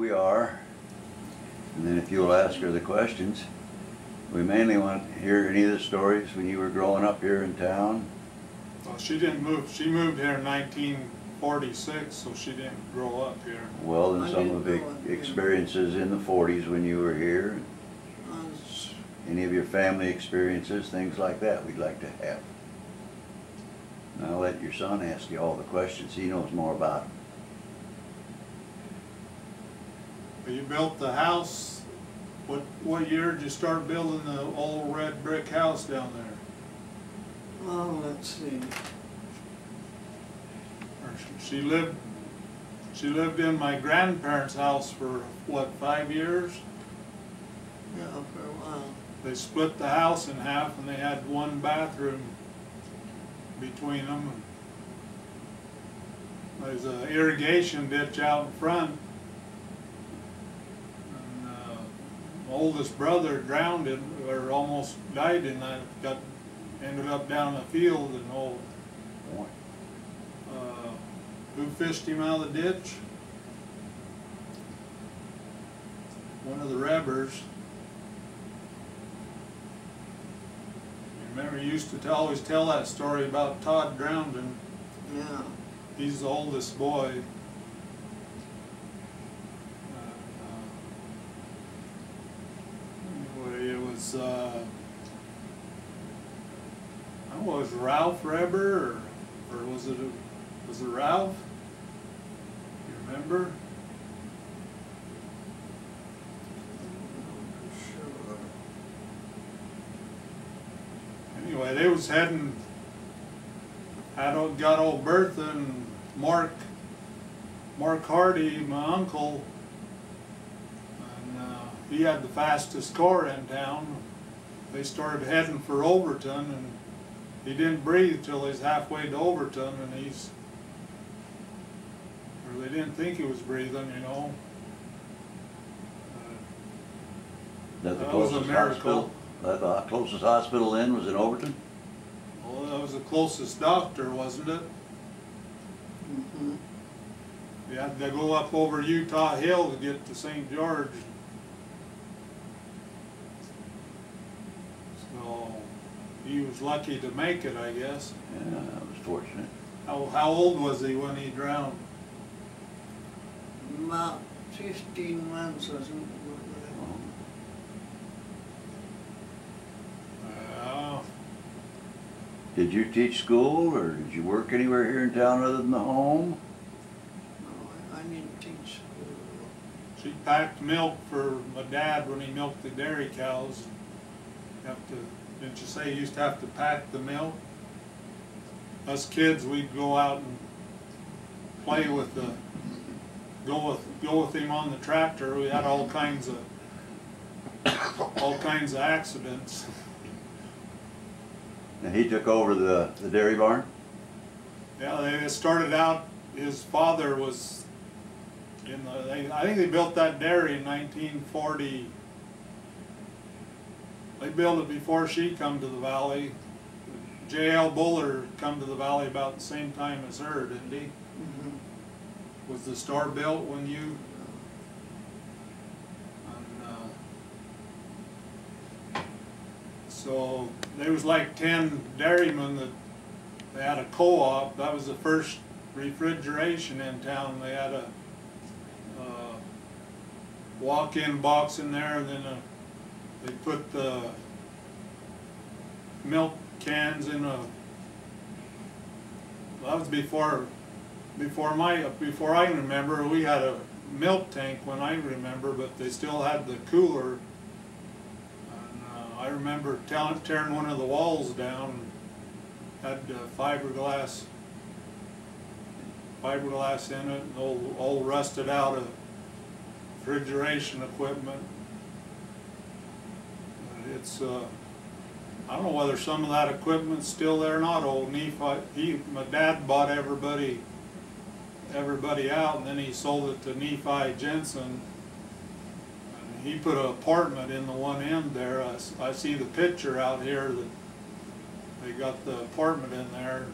we are, and then if you'll ask her the questions. We mainly want to hear any of the stories when you were growing up here in town. Well, she didn't move. She moved here in 1946, so she didn't grow up here. Well, then some of the experiences in the 40s when you were here. Any of your family experiences, things like that, we'd like to have. And I'll let your son ask you all the questions. He knows more about them. You built the house. What year did you start building the old red brick house down there? Oh, let's see. She lived in my grandparents' house for what, 5 years? Yeah, for a while. They split the house in half, and they had one bathroom between them. There's an irrigation ditch out in front. My oldest brother drowned in, or almost died in that. Ended up down the field, and who fished him out of the ditch? One of the rebbers. You remember, you used to always tell that story about Todd drowning. Yeah. He's the oldest boy. Was Ralph Reber, or was it Ralph? You remember? Sure. Anyway, they was heading. Got old Bertha and Mark Hardy, my uncle, and he had the fastest car in town. They started heading for Overton, and he didn't breathe till he's halfway to Overton, and or they didn't think he was breathing, you know. That the was a closest miracle. hospital? The closest hospital then was in Overton? Well, that was the closest doctor, wasn't it? Mm-hmm. You had to go up over Utah Hill to get to St. George. So he was lucky to make it, I guess. Yeah, I was fortunate. How old was he when he drowned? About 15 months, wasn't it? Did you teach school, or did you work anywhere here in town other than the home? No, I didn't teach school. She packed milk for my dad when he milked the dairy cows. Didn't you say you used to have to pack the milk? Us kids, we'd go out and play with go with him on the tractor. We had all kinds of accidents. And he took over the dairy barn? Yeah, they started out, his father was I think they built that dairy in 1940. They built it before she come to the valley. J.L. Buller come to the valley about the same time as her, didn't he? Mm-hmm. Was the store built when you? So there was like 10 dairymen that they had a co-op. That was the first refrigeration in town. They had a walk-in box in there, and then they put the milk cans in a. That was before I can remember. We had a milk tank when I remember, but they still had the cooler. I remember tearing one of the walls down. Had fiberglass in it, and old rusted out refrigeration equipment. It's I don't know whether some of that equipment's still there or not. Old Nephi, my dad bought everybody out, and then he sold it to Nephi Jensen. He put an apartment in the one end there. I see the picture out here that they got the apartment in there.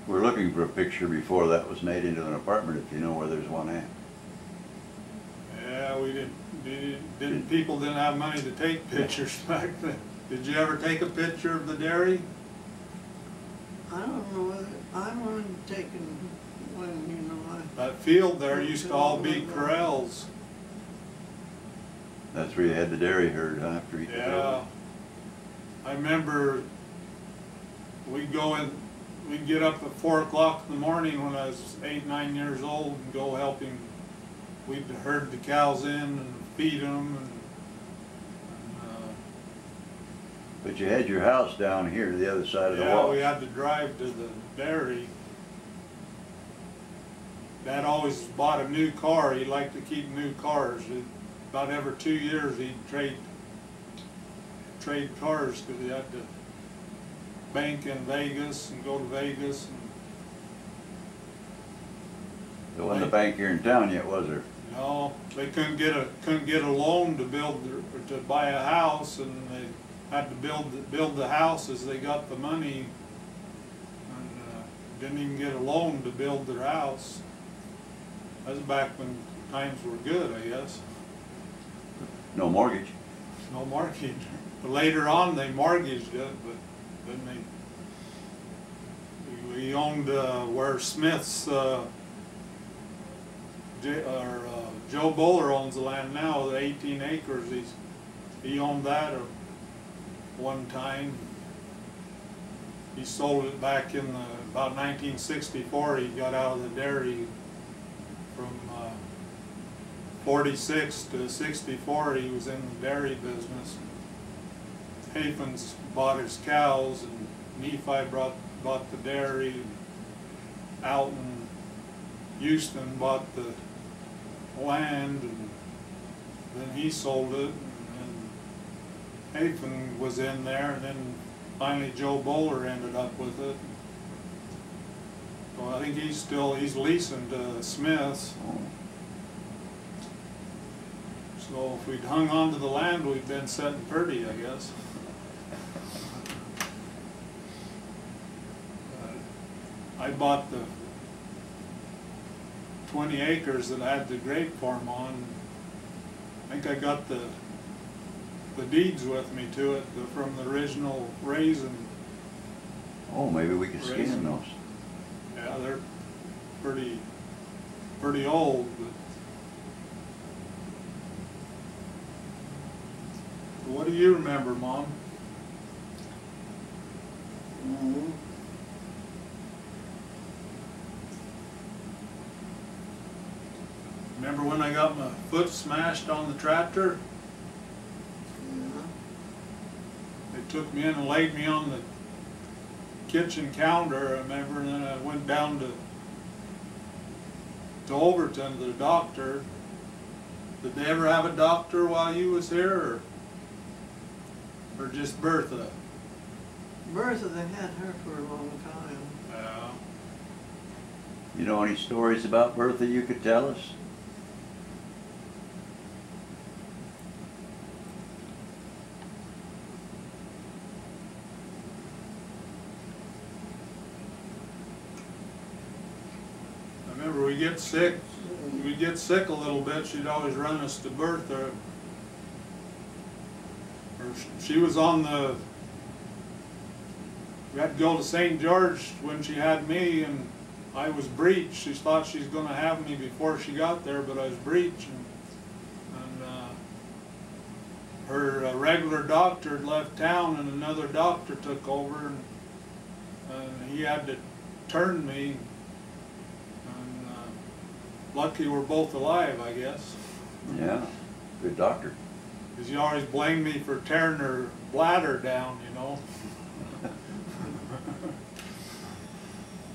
We're looking for a picture before that was made into an apartment, if you know where there's one at. People didn't have money to take pictures back then. Did you ever take a picture of the dairy? I don't know whether, I wanted taken when, you know, That field there used to all be corrals. That's where you had the dairy herd, huh, after you took Yeah. over? I remember we'd go in, we'd get up at 4 o'clock in the morning when I was 8, 9 years old and go help him. We'd herd the cows in and feed them But you had your house down here to the other side of the yeah, wall. we had to drive to the dairy. Dad always bought a new car. He liked to keep new cars. About every 2 years he'd trade cars because he had to bank in Vegas and go to Vegas. There wasn't a bank here in town yet, was there? No, they couldn't get a loan to build or to buy a house, and they had to build the house as they got the money, and didn't even get a loan to build their house. That was back when times were good, I guess. No mortgage. No mortgage. But later on they mortgaged it, but then we owned where Smith's Joe Bowler owns the land now, the 18 acres. He owned that at one time. He sold it back in about 1964. He got out of the dairy from 46 to 64. He was in the dairy business. Hafen's bought his cows, and Nephi bought the dairy. Alton Houston bought the land, and then he sold it, and Hafen was in there, and then finally Joe Bowler ended up with it. So I think he's leasing to Smith's. So if we'd hung on to the land, we'd been sitting pretty, I guess. I bought the 20 acres that I had the grape farm on. I think I got the deeds with me to it from the original raising. Oh, maybe we could Raisin. scan those. Yeah, they're pretty old, but what do you remember, Mom? mm, Remember when I got my foot smashed on the tractor? yeah. They took me in and laid me on the kitchen counter, I remember, and then I went down to Overton to the doctor. Did they ever have a doctor while you was here, or just Bertha? Bertha, they had her for a long time. Yeah. You know any stories about Bertha you could tell us? I remember we'd get sick a little bit, she'd always run us to Bertha. Or she was on the, we had to go to St. George when she had me, and I was breech. She thought she was going to have me before she got there, but I was breech. And her regular doctor had left town, and another doctor took over, and he had to turn me. And lucky we're both alive, I guess. Yeah, good doctor. Because you always blamed me for tearing her bladder down, you know.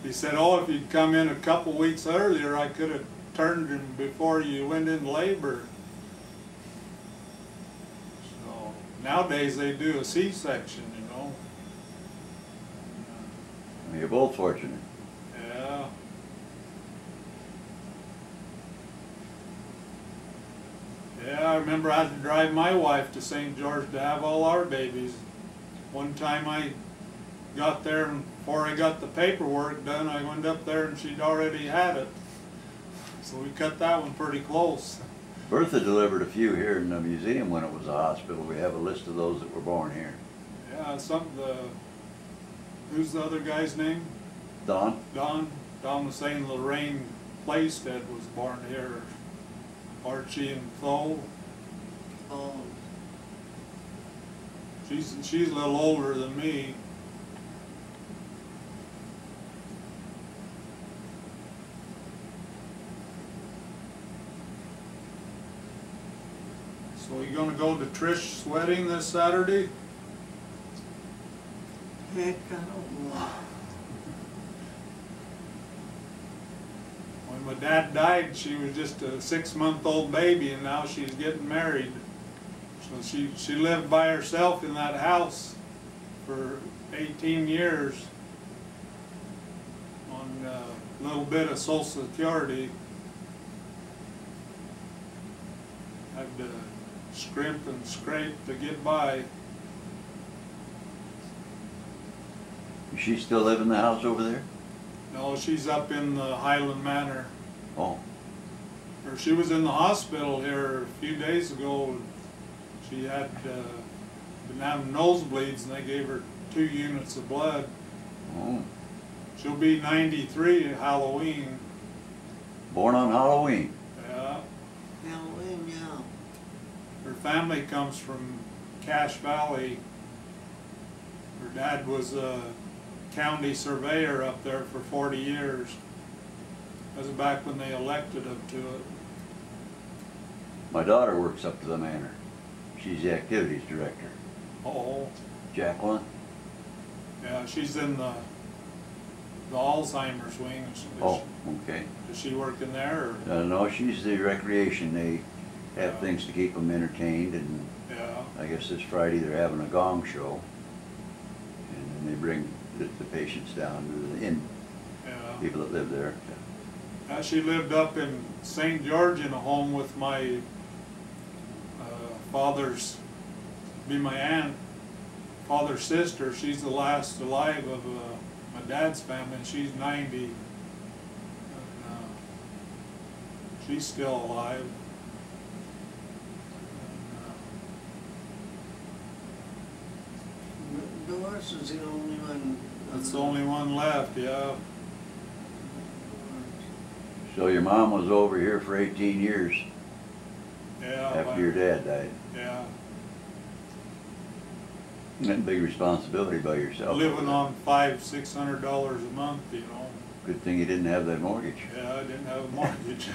He said, oh, if you'd come in a couple weeks earlier, I could have turned him before you went into labor. So nowadays they do a C-section, you know. You're both fortunate. Yeah. Yeah, I remember I had to drive my wife to St. George to have all our babies. One time I got there, and before I got the paperwork done, I went up there and she'd already had it. So we cut that one pretty close. Bertha delivered a few here in the museum when it was a hospital. We have a list of those that were born here. Yeah, who's the other guy's name? Don? Don was saying Lorraine Playstead was born here. Archie and Tho. Oh, She's a little older than me. So you gonna go to Trish's wedding this Saturday? heck, I don't know. When my dad died, she was just a 6-month-old baby, and now she's getting married. So she lived by herself in that house for 18 years on a little bit of Social Security. Had to scrimp and scrape to get by. Does she still live in the house over there? No, she's up in the Highland Manor. Oh, Or she was in the hospital here a few days ago. She had been having nosebleeds, and they gave her 2 units of blood. oh. She'll be 93 at Halloween. Born on Halloween. Yeah. Halloween, yeah. Her family comes from Cache Valley. Her dad was a county surveyor up there for 40 years. That was back when they elected him to it. My daughter works up to the manor. She's the activities director. Oh, Jacqueline? yeah, she's in the Alzheimer's wing. Oh, okay. Does she work in there? Or? No, she's the recreation. They have Yeah. things to keep them entertained, and Yeah. I guess this Friday they're having a gong show. And then they bring the patients down to the inn, Yeah. people that live there. She lived up in St. George in a home with my father's sister. She's the last alive of my dad's family, and she's 90. And, she's still alive. Doris is the only one. That's the only one left, yeah. So your mom was over here for 18 years Yeah. after your dad died. Yeah. That's a big responsibility by yourself. Living on $500-600 a month, you know. Good thing you didn't have that mortgage. Yeah, I didn't have a mortgage.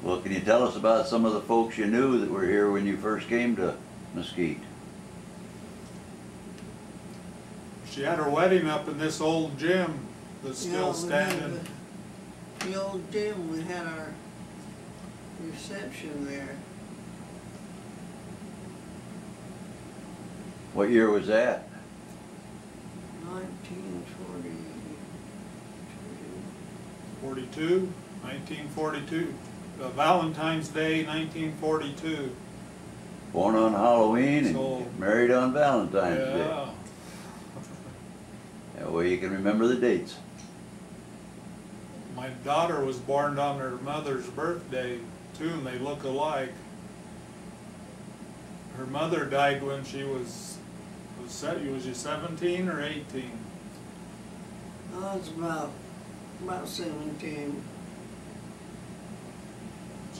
Well, can you tell us about some of the folks you knew that were here when you first came to Mesquite? She had her wedding up in this old gym that's still standing. The old gym, we had our reception there. What year was that? 1942. 1942. Valentine's Day, 1942. Born on Halloween and So- married on Valentine's Day. Yeah. That way you can remember the dates. My daughter was born on her mother's birthday too, and they look alike. Her mother died when she was you 17 or 18? I was about 17.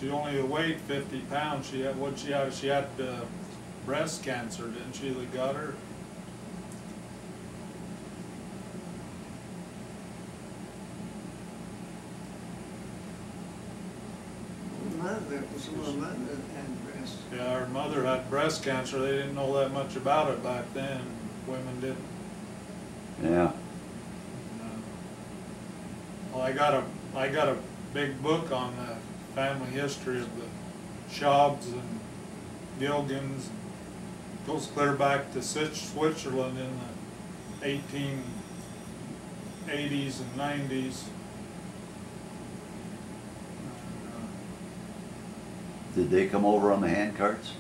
She only weighed 50 pounds. She had She had breast cancer, didn't she? That got her. Mother was my mother that had breast. Yeah, her mother had breast cancer. They didn't know that much about it back then. Women didn't. Yeah. Well, I got a big book on the family history of the Schaubs and Gilgans. Goes clear back to Switzerland in the 1880s and 90s. Did they come over on the hand carts?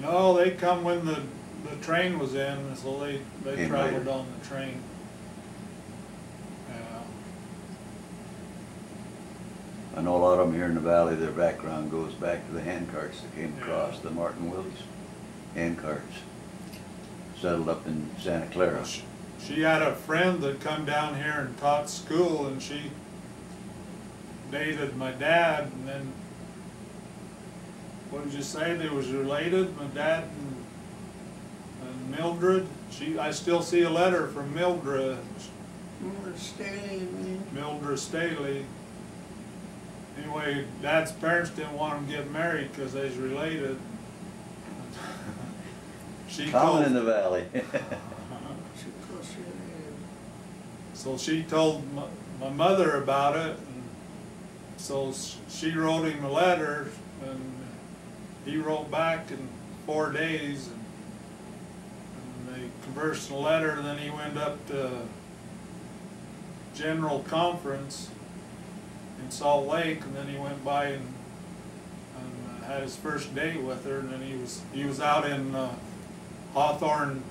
No, they come when the train was in, so they Came traveled later. on the train. Yeah. from here in the valley, their background goes back to the hand carts that came across, Yeah. the Martin Willys hand carts. Settled up in Santa Clara. She had a friend that come down here and taught school, and she dated my dad, and then, what did you say, they was related, my dad and Mildred? I still see a letter from Mildred. Mildred Staley, you mean? Mildred Staley. Anyway, Dad's parents didn't want him to get married because they was related. She Common in told, the valley. so she told my mother about it, and so she wrote him a letter, and he wrote back in 4 days, and they conversed in a letter, and then he went up to General Conference in Salt Lake, and then he went by and had his first date with her, and then he was out in Hawthorne,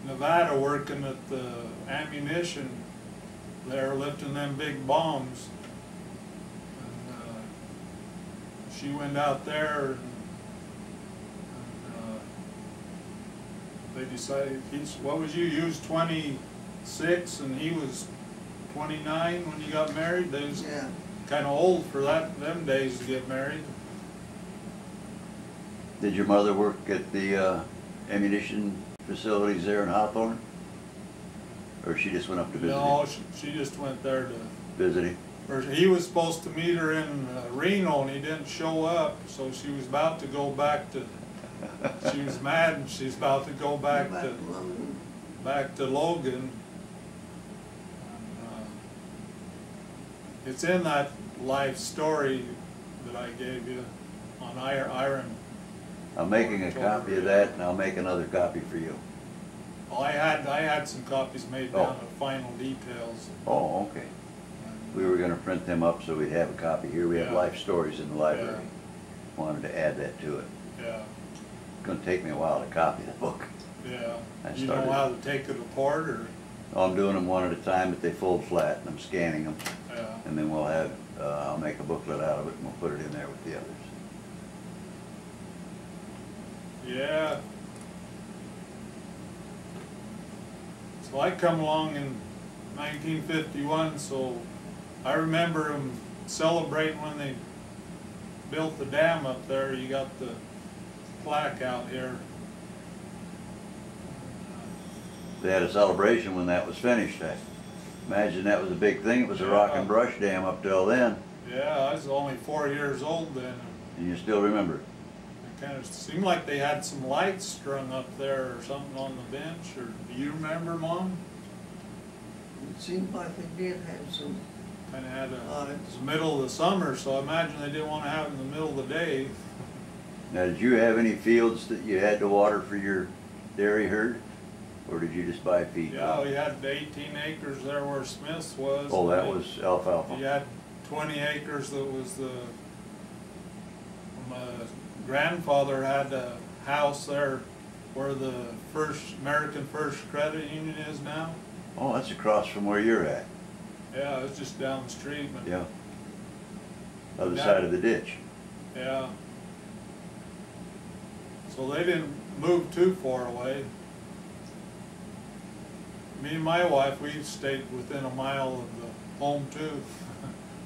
Nevada, working at the ammunition there, lifting them big bombs. And she went out there, and they decided, what was you was 26 and he was 29 when you got married? They was kind of old for them days to get married. Did your mother work at the ammunition facilities there in Hawthorne? Or she just went up to visit No, him? she just went there to Visit him? He was supposed to meet her in Reno, and he didn't show up, so she was about to go back to, she was mad, and she's about to go back to Logan. And, it's in that life story that I gave you on Iron. I'm making a copy of that, and I'll make another copy for you. Well, I had some copies made down to final details. Oh, okay. We were gonna print them up so we'd have a copy here. We have Yeah. life stories in the library. Wanted to add that to it. Yeah, It's gonna take me a while to copy the book. yeah. I You know started- how to take it apart, or? Oh, I'm doing them one at a time, but they fold flat, and I'm scanning them. Yeah. And then we'll have, I'll make a booklet out of it, and we'll put it in there with the others. Yeah. So I come along in 1951, so I remember them celebrating when they built the dam up there. You got the plaque out here. They had a celebration when that was finished. I imagine that was a big thing. It was a rock and brush dam up till then, Yeah, I was only 4 years old then. and you still remember it. It kind of seemed like they had some lights strung up there or something on the bench. Or do you remember, Mom? It seemed like they did have some. Kind of had Lights. it was the middle of the summer, so I imagine they didn't want to have it in the middle of the day. Now, did you have any fields that you had to water for your dairy herd? Or did you just buy feed? Yeah, we had 18 acres there where Smith's was. Oh, that and was alfalfa. You had 20 acres that was my grandfather had a house there where the American First Credit Union is now. Oh, that's across from where you're at. Yeah, it's just down the street. But Yeah. Other Yeah. side of the ditch. yeah. So they didn't move too far away. Me and my wife, we stayed within a mile of the home too.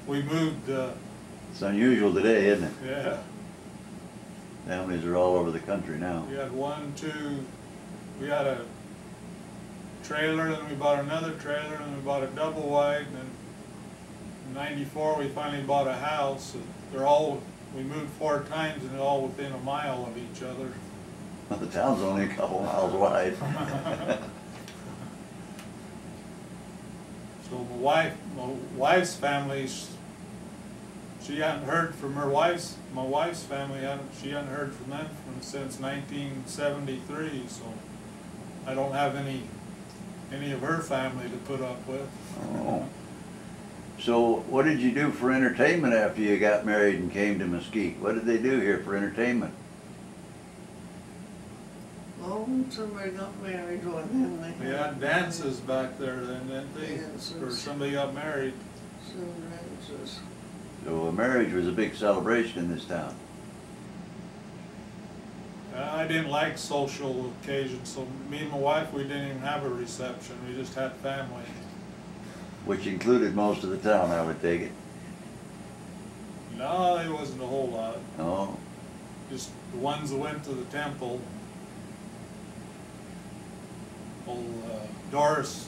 We moved, It's unusual today, isn't it? yeah, Families are all over the country now. we had we had a trailer, then we bought another trailer, and we bought a double wide, and then in '94 we finally bought a house. We moved 4 times, and they're all within a mile of each other. The town's only a couple miles wide. So my wife's family, she hadn't heard from my wife's family, she hadn't heard from them since 1973, so I don't have any of her family to put up with. Oh. So what did you do for entertainment after you got married and came to Mesquite? What did they do here for entertainment? Oh, somebody got married one then. They had dances back there then, didn't they? Dances. Or somebody got married. Some dances. So a marriage was a big celebration in this town. I didn't like social occasions, so me and my wife, we didn't even have a reception. We just had family. Which included most of the town, I would take it. No, it wasn't a whole lot. Oh, Just the ones that went to the temple. Old Doris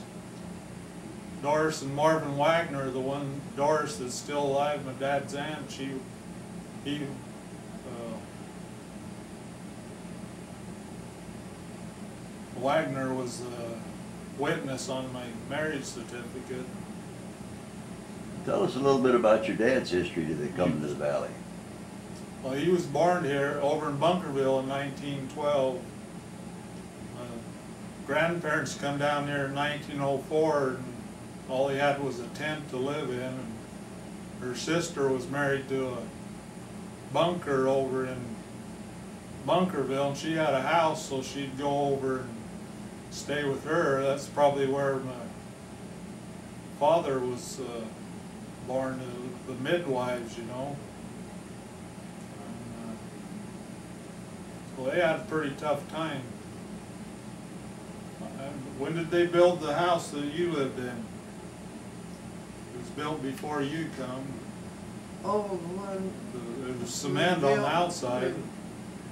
and Marvin Wagner, the one, Doris that's still alive, my dad's aunt, Wagner was a witness on my marriage certificate. tell us a little bit about your dad's history to they come to the valley. Well, he was born here over in Bunkerville in 1912. My grandparents come down here in 1904, and all he had was a tent to live in. And her sister was married to a bunker over in Bunkerville, and she had a house, so she'd go over and stay with her. That's probably where my father was born, the midwives, you know. And, so they had a pretty tough time. When did they build the house that you lived in? It was built before you come. Oh, the one. It was cement on the outside.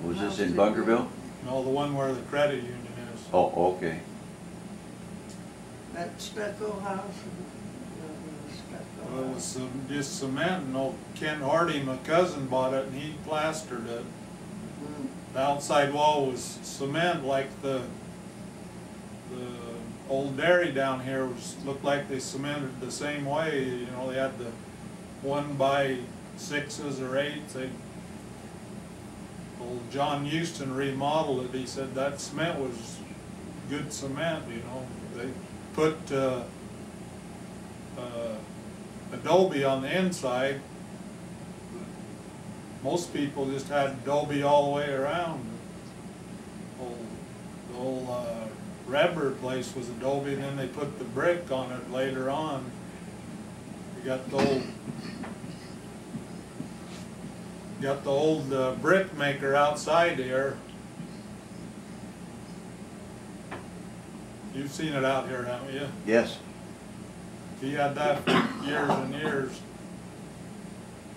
Was this in Bunkerville? No, the one where the credit union is. Oh, okay. That stucco house. Well, it was just cement, and old Ken Hardy, my cousin, bought it, and he plastered it. The outside wall was cement, like the old dairy down here looked like they cemented the same way. You know, they had the 1x6s or 8s. Old John Houston remodeled it. He said that cement was good cement. You know, they put adobe on the inside. Most people just had adobe all the way around. The old Redbird place was adobe, and then they put the brick on it later on. You got the old brick maker outside here. You've seen it out here, haven't you? Yes. He had that for years and years.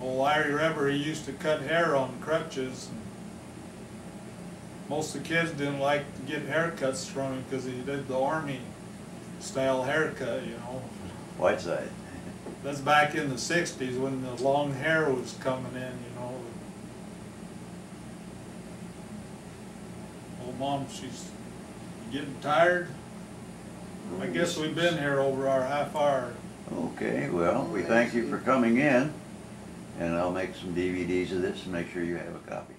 Old Larry Reber, he used to cut hair on crutches. Most of the kids didn't like to get haircuts from him because he did the army style haircut, you know. Whiteside. That's back in the 60s when the long hair was coming in, you know. Old Mom, she's getting tired. I guess we've been here over our half hour. Okay, well, we thank you for coming in, and I'll make some DVDs of this and make sure you have a copy.